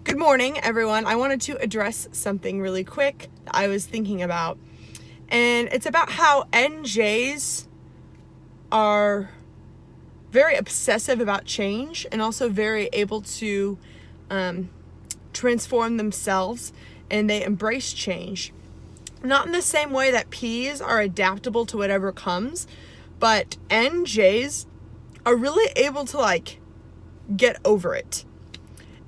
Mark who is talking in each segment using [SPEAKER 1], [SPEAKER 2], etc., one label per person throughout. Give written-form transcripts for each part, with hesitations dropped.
[SPEAKER 1] Good morning, everyone. I wanted to address something really quick I was thinking about. And it's about how NJs are very obsessive about change and also very able to transform themselves, and they embrace change. Not in the same way that Ps are adaptable to whatever comes, but NJs are really able to get over it.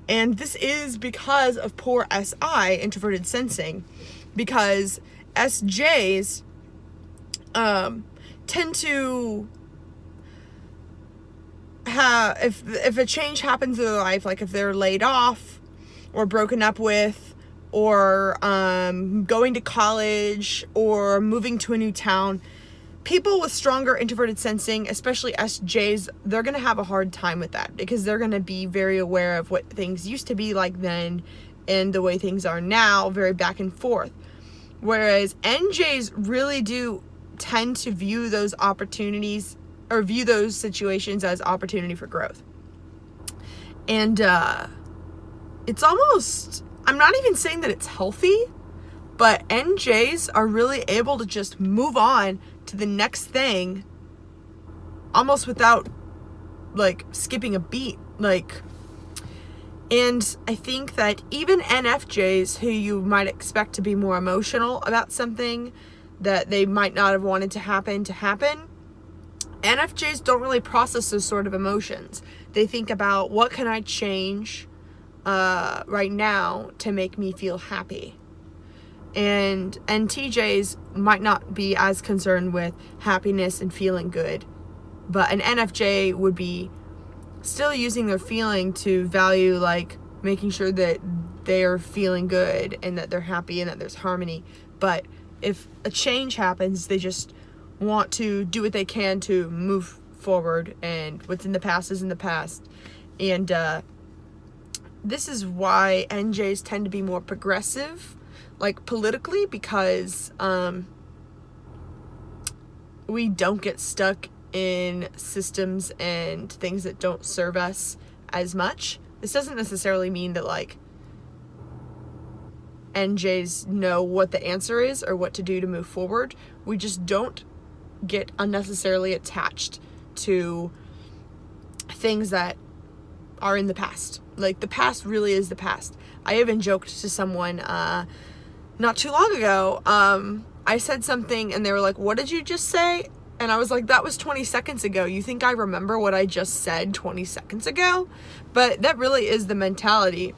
[SPEAKER 1] And this is because of poor SI, introverted sensing, because SJs tend to have, if a change happens in their life, like if they're laid off or broken up with, or going to college or moving to a new town, people with stronger introverted sensing, especially SJs, they're going to have a hard time with that because they're going to be very aware of what things used to be like then and the way things are now, very back and forth. Whereas NJs really do tend to view those opportunities or view those situations as opportunity for growth. And it's almost, I'm not even saying that it's healthy, but NJs are really able to just move on to the next thing almost without skipping a beat. And I think that even NFJs, who you might expect to be more emotional about something that they might not have wanted to happen, NFJs don't really process those sort of emotions. They think about, what can I change right now to make me feel happy? And TJs might not be as concerned with happiness and feeling good, but an NFJ would be still using their feeling to value making sure that they're feeling good and that they're happy and that there's harmony. But if a change happens, they just want to do what they can to move forward, and what's in the past is in the past. And this is why NJs tend to be more progressive, politically, because we don't get stuck in systems and things that don't serve us as much. This doesn't necessarily mean that NJs know what the answer is or what to do to move forward. We just don't get unnecessarily attached to things that are in the past. The past really is the past. I even joked to someone not too long ago. I said something and they were like, "What did you just say?" And I was like, "That was 20 seconds ago. You think I remember what I just said 20 seconds ago?" But that really is the mentality.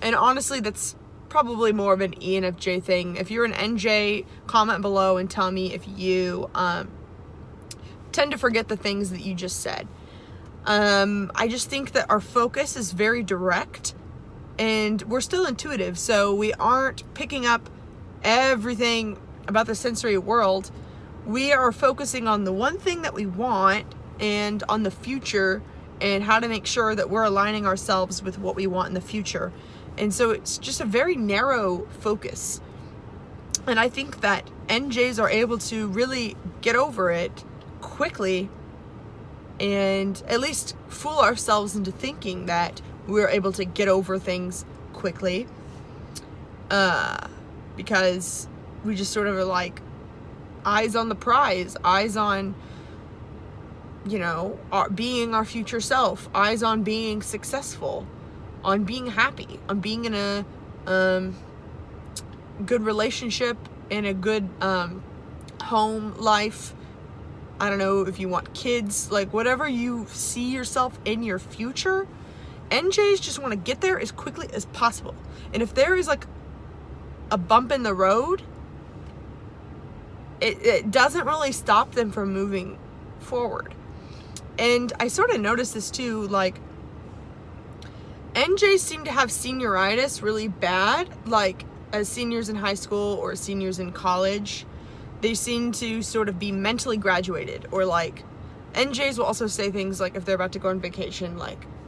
[SPEAKER 1] And honestly, that's probably more of an ENFJ thing. If you're an NJ, comment below and tell me if you tend to forget the things that you just said. I just think that our focus is very direct, and we're still intuitive, so we aren't picking up everything about the sensory world. We are focusing on the one thing that we want and on the future and how to make sure that we're aligning ourselves with what we want in the future. And so it's just a very narrow focus. And I think that NJs are able to really get over it quickly, and at least fool ourselves into thinking that we're able to get over things quickly, because we just sort of are eyes on the prize, eyes on being our future self, eyes on being successful, on being happy, on being in a good relationship, in a good home life. I don't know if you want kids, whatever you see yourself in your future, NJs just want to get there as quickly as possible. And if there is a bump in the road, it doesn't really stop them from moving forward. And I sort of noticed this too, NJs seem to have senioritis really bad, as seniors in high school or seniors in college. They seem to sort of be mentally graduated, or NJs will also say things if they're about to go on vacation,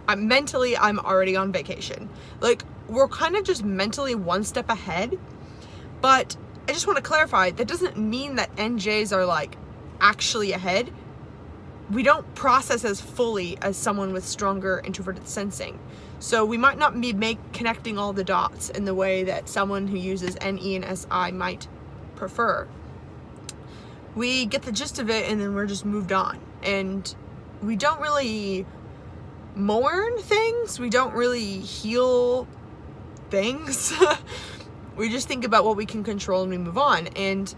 [SPEAKER 1] I'm already on vacation. We're kind of just mentally one step ahead. But I just want to clarify, that doesn't mean that NJs are actually ahead. we don't process as fully as someone with stronger introverted sensing. So we might not be connecting all the dots in the way that someone who uses NE and SI might prefer. We get the gist of it and then we're just moved on. And we don't really mourn things. We don't really heal things. We just think about what we can control and we move on. And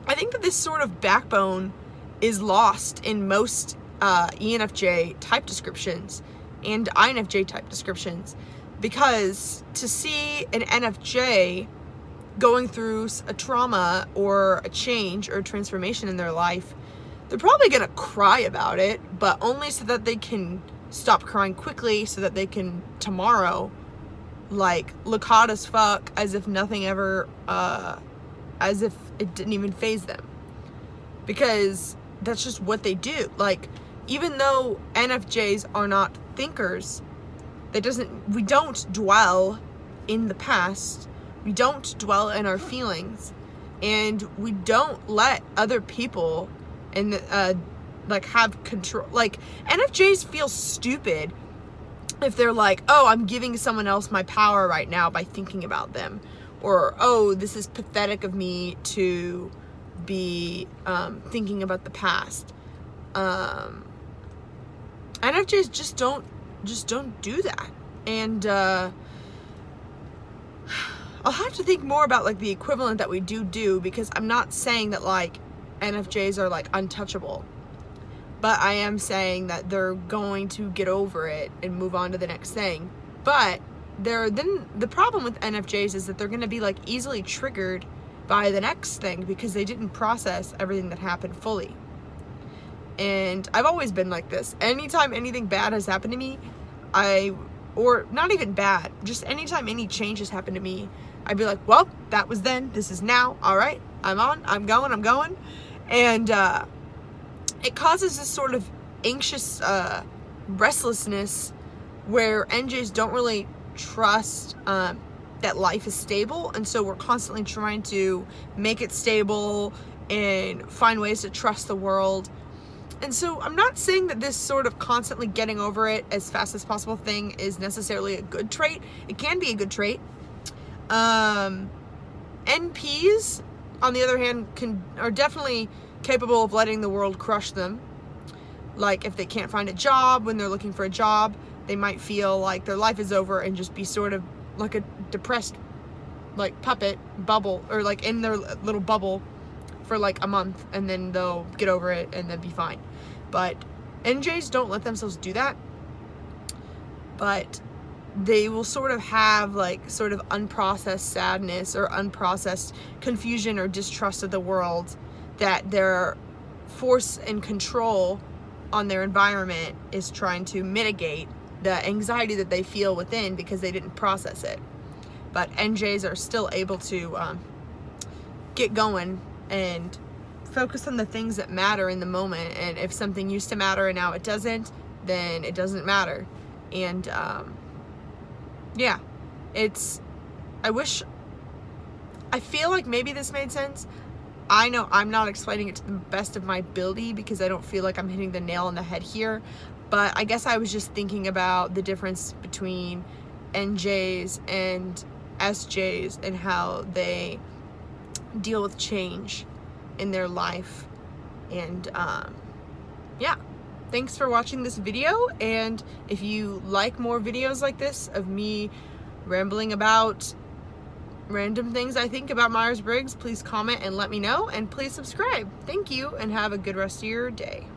[SPEAKER 1] I think that this sort of backbone is lost in most ENFJ type descriptions and INFJ type descriptions, because to see an NFJ going through a trauma or a change or a transformation in their life, they're probably gonna cry about it, but only so that they can stop crying quickly, so that they can tomorrow like look hot as fuck, as if nothing ever as if it didn't even faze them, because that's just what they do. Like, even though NFJs are not thinkers, we don't dwell in the past, we don't dwell in our feelings, and we don't let other people like have control. Like, NFJs feel stupid if they're like, oh, I'm giving someone else my power right now by thinking about them, or oh, this is pathetic of me to be thinking about the past. NFJs just don't do that. And I'll have to think more about like the equivalent that we do, because I'm not saying that like NFJs are like untouchable, but I am saying that they're going to get over it and move on to the next thing. But the problem with NFJs is that they're going to be like easily triggered by the next thing, because they didn't process everything that happened fully. And I've always been like this. Anytime anything bad has happened to me, or not even bad, just anytime any change has happened to me, I'd be like, well, that was then, this is now, all right, I'm going. And it causes this sort of anxious restlessness where NJs don't really trust that life is stable, and so we're constantly trying to make it stable and find ways to trust the world. And so I'm not saying that this sort of constantly getting over it as fast as possible thing is necessarily a good trait. It can be a good trait. NPs, on the other hand, are definitely capable of letting the world crush them. Like, if they can't find a job, when they're looking for a job, they might feel like their life is over and just be sort of like a depressed like puppet bubble, or like in their little bubble for like a month, and then they'll get over it and then be fine. But NJs don't let themselves do that, but they will sort of have like sort of unprocessed sadness or unprocessed confusion or distrust of the world, that their force and control on their environment is trying to mitigate the anxiety that they feel within because they didn't process it. But NJs are still able to get going and focus on the things that matter in the moment. And if something used to matter and now it doesn't, then it doesn't matter. And yeah, I feel like maybe this made sense. I know I'm not explaining it to the best of my ability because I don't feel like I'm hitting the nail on the head here. But I guess I was just thinking about the difference between NJs and SJs and how they deal with change in their life. And yeah, thanks for watching this video. And if you like more videos like this of me rambling about random things I think about Myers-Briggs, please comment and let me know, and please subscribe. Thank you, and have a good rest of your day.